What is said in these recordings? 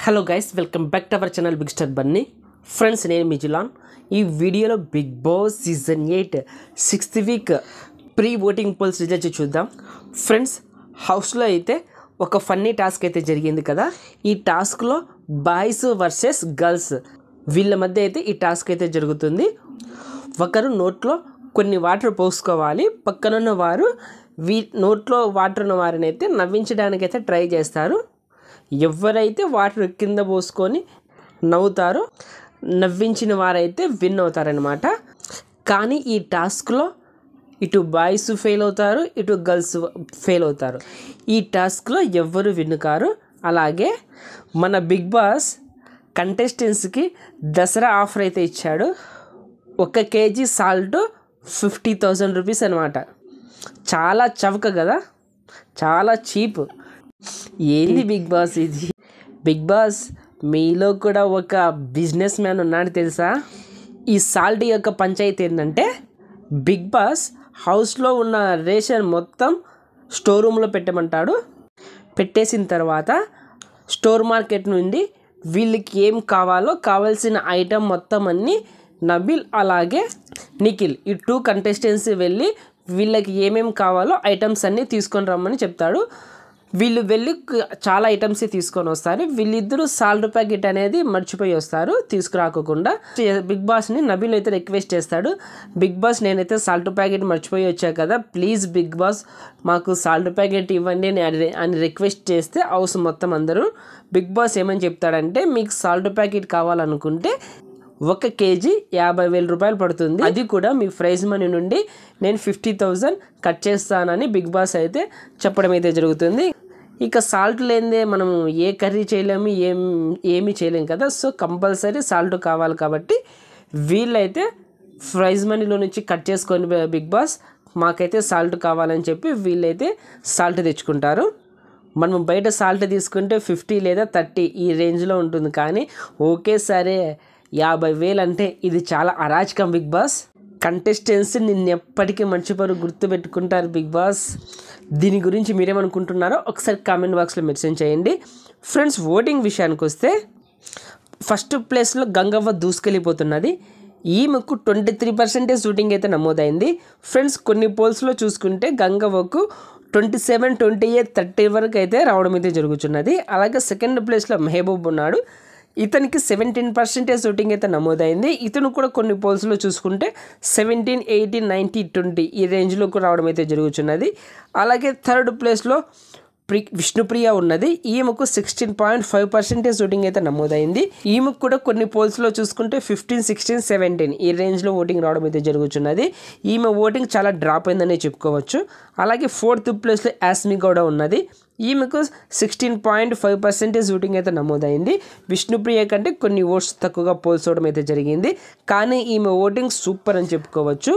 Hello guys, welcome back to our channel big star Bunny. Friends, నేను మిజులాన్. ఈ వీడియోలో big boss season 8 6th week pre voting polls results చూద్దాం. Friends, హౌస్లో అయితే ఒక ఫన్నీ టాస్క్ అయితే జరిగింది కదా. ఈ టాస్క్లో బాయ్స్ వర్సెస్ గర్ల్స్ వీళ్ళ మధ్య అయితే ఈ టాస్క్ అయితే జరుగుతుంది. ఒకరు నోట్లో కొన్ని వాటర్ పోసుకోవాలి, పక్కనున్న వారు నోట్లో వాటర్ ఉన్న వారిని అయితే నవ్వించడానికి అయితే ట్రై చేస్తారు. ఎవరైతే వాటర్ కింద పోసుకొని నవ్వుతారో నవ్వించిన వారైతే విన్ అవుతారనమాట. కానీ ఈ టాస్క్లో ఇటు బాయ్స్ ఫెయిల్ అవుతారు, ఇటు గర్ల్స్ ఫెయిల్ అవుతారు. ఈ టాస్క్లో ఎవ్వరు విన్ కారు. అలాగే మన బిగ్ బాస్ కంటెస్టెంట్స్కి దసరా ఆఫర్ అయితే ఇచ్చాడు. 1 kg సాల్ట్ 50,000 రూపీస్ అనమాట. చాలా చవక కదా, చాలా చీప్. ఏంది బిగ్ బాస్ ఇది? బిగ్ బాస్, మీలో కూడా ఒక బిజినెస్ మ్యాన్ ఉన్నాడు తెలుసా? ఈ సాల్ట్ యొక్క పంచాయతీ ఏంటంటే, బిగ్ బాస్ హౌస్లో ఉన్న రేషన్ మొత్తం స్టోర్ రూమ్లో పెట్టమంటాడు. పెట్టేసిన తర్వాత స్టోర్ మార్కెట్ నుండి వీళ్ళకి ఏం కావాలో కావాల్సిన ఐటమ్ మొత్తం అన్నీ నబిల్ అలాగే నిఖిల్ ఈ 2 కంటెస్టెంట్స్ వెళ్ళి వీళ్ళకి ఏమేమి కావాలో ఐటమ్స్ అన్నీ తీసుకొని రమ్మని చెప్తాడు. వీళ్ళు వెళ్ళి చాలా ఐటమ్స్ తీసుకొని వస్తారు. వీళ్ళిద్దరూ సాల్ట్ ప్యాకెట్ అనేది మర్చిపోయి వస్తారు తీసుకురాకుండా. బిగ్ బాస్ని నబీల్ అయితే రిక్వెస్ట్ చేస్తాడు, బిగ్ బాస్ నేనైతే సాల్ట్ ప్యాకెట్ మర్చిపోయి వచ్చా కదా, ప్లీజ్ బిగ్ బాస్ మాకు సాల్ట్ ప్యాకెట్ ఇవ్వండి అని రిక్వెస్ట్ చేస్తే హౌస్ మొత్తం అందరూ బిగ్ బాస్ ఏమని చెప్తాడంటే, మీకు సాల్ట్ ప్యాకెట్ కావాలనుకుంటే 1 kg 50,000 రూపాయలు పడుతుంది, అది కూడా మీ ప్రైజ్ మనీ నుండి నేను 50,000 కట్ చేస్తానని బిగ్ బాస్ అయితే చెప్పడం అయితే జరుగుతుంది. ఇక సాల్ట్ లేనిదే మనం ఏ కర్రీ చేయలేము, ఏమీ చేయలేము కదా. సో కంపల్సరీ సాల్ట్ కావాలి కాబట్టి వీళ్ళైతే ప్రైజ్ మనీలో నుంచి కట్ చేసుకొని బిగ్ బాస్ మాకైతే సాల్ట్ కావాలని చెప్పి వీళ్ళైతే సాల్ట్ తెచ్చుకుంటారు. మనం బయట సాల్ట్ తీసుకుంటే 50 లేదా 30 ఈ రేంజ్లో ఉంటుంది. కానీ ఓకే సరే 50,000 అంటే ఇది చాలా అరాచకం బిగ్ బాస్. కంటెస్టెంట్స్ నిన్ను ఎప్పటికీ మర్చిపోరు, గుర్తుపెట్టుకుంటారు బిగ్ బాస్. దీని గురించి మీరేమనుకుంటున్నారో ఒకసారి కామెంట్ బాక్స్లో మెన్షన్ చేయండి. ఫ్రెండ్స్, ఓటింగ్ విషయానికి వస్తే ఫస్ట్ ప్లేస్లో గంగవ్వ దూసుకెళ్ళిపోతున్నది. ఈమెకు 23% ఓటింగ్ అయితే నమోదైంది. ఫ్రెండ్స్, కొన్ని పోల్స్లో చూసుకుంటే గంగవ్వకు 27, 28, 30 వరకు అయితే రావడం అయితే జరుగుతున్నది. అలాగే సెకండ్ ప్లేస్లో మెహబూబ్ ఉన్నాడు. ఇతనికి 17% ఓటింగ్ అయితే నమోదైంది. ఇతను కూడా కొన్ని పోల్స్లో చూసుకుంటే 17, 18, 19, 20 ఈ రేంజ్లో కూడా రావడం అయితే జరుగుతున్నది. అలాగే థర్డ్ ప్లేస్లో విష్ణుప్రియ ఉన్నది. ఈమెకు 16.5% ఓటింగ్ అయితే నమోదైంది. ఈమెకు కూడా కొన్ని పోల్స్లో చూసుకుంటే 15, 16, 17 ఈ రేంజ్లో ఓటింగ్ రావడం అయితే జరుగుతున్నది. ఈమె ఓటింగ్ చాలా డ్రాప్ అయిందనే చెప్పుకోవచ్చు. అలాగే ఫోర్త్ ప్లేస్లో యాస్మి గౌడ ఉన్నది. ఈమెకు 16.5% ఓటింగ్ అయితే నమోదైంది. విష్ణుప్రియ కంటే కొన్ని ఓట్స్ తక్కువగా పోల్స్ అవడం అయితే జరిగింది. కానీ ఈమె ఓటింగ్ సూపర్ అని చెప్పుకోవచ్చు.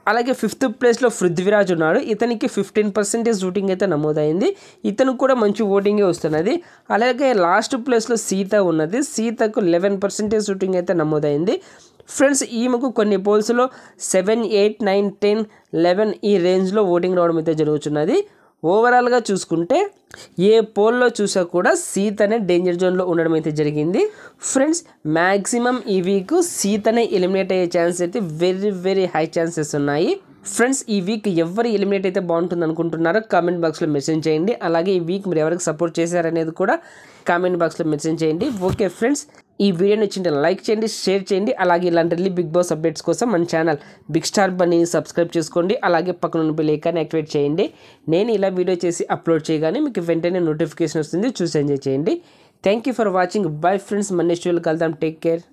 అలాగే ఫిఫ్త్ ప్లేస్లో పృథ్వీరాజ్ ఉన్నాడు. ఇతనికి 15% ఓటింగ్ అయితే నమోదైంది. ఇతను కూడా మంచి ఓటింగే వస్తున్నది. అలాగే లాస్ట్ ప్లేస్లో సీత ఉన్నది. సీతకు 11% ఓటింగ్ అయితే నమోదైంది. ఫ్రెండ్స్, ఈమెకు కొన్ని పోల్స్లో 7, 8, 9, 10, 11 ఈ రేంజ్లో ఓటింగ్ రావడం అయితే జరుగుతున్నది. ఓవరాల్గా చూసుకుంటే ఏ పోల్లో చూసా కూడా సీతనే డేంజర్ జోన్లో ఉండడం అయితే జరిగింది. ఫ్రెండ్స్, మ్యాక్సిమం ఈ వీక్ సీతనే ఎలిమినేట్ అయ్యే ఛాన్స్ అయితే వెరీ వెరీ హై ఛాన్సెస్ ఉన్నాయి. ఫ్రెండ్స్, ఈ వీక్ ఎవరు ఎలిమినేట్ అయితే బాగుంటుంది అనుకుంటున్నారో కామెంట్ బాక్స్లో మెన్షన్ చేయండి. అలాగే ఈ వీక్ మీరు ఎవరికి సపోర్ట్ చేశారనేది కూడా కామెంట్ బాక్స్లో మెన్షన్ చేయండి. ఓకే ఫ్రెండ్స్, ఈ వీడియో నచ్చింటే లైక్ చేయండి, షేర్ చేయండి. అలాగే ఇలాంటి బిగ్ బాస్ అప్డేట్స్ కోసం మన ఛానల్ బిగ్ స్టార్ బన్నీని సబ్స్క్రైబ్ చేసుకోండి. అలాగే పక్కన ఉన్న బెల్ ఐకాన్ యాక్టివేట్ చేయండి. నేను ఇలా వీడియో చేసి అప్లోడ్ చేయగానే మీకు వెంటనే నోటిఫికేషన్ వస్తుంది, చూసి ఎంజాయ్ చేయండి. Thank you for watching. Bye friends, మన నెక్స్ట్ వీడియోలో కలుద్దాం. Take care.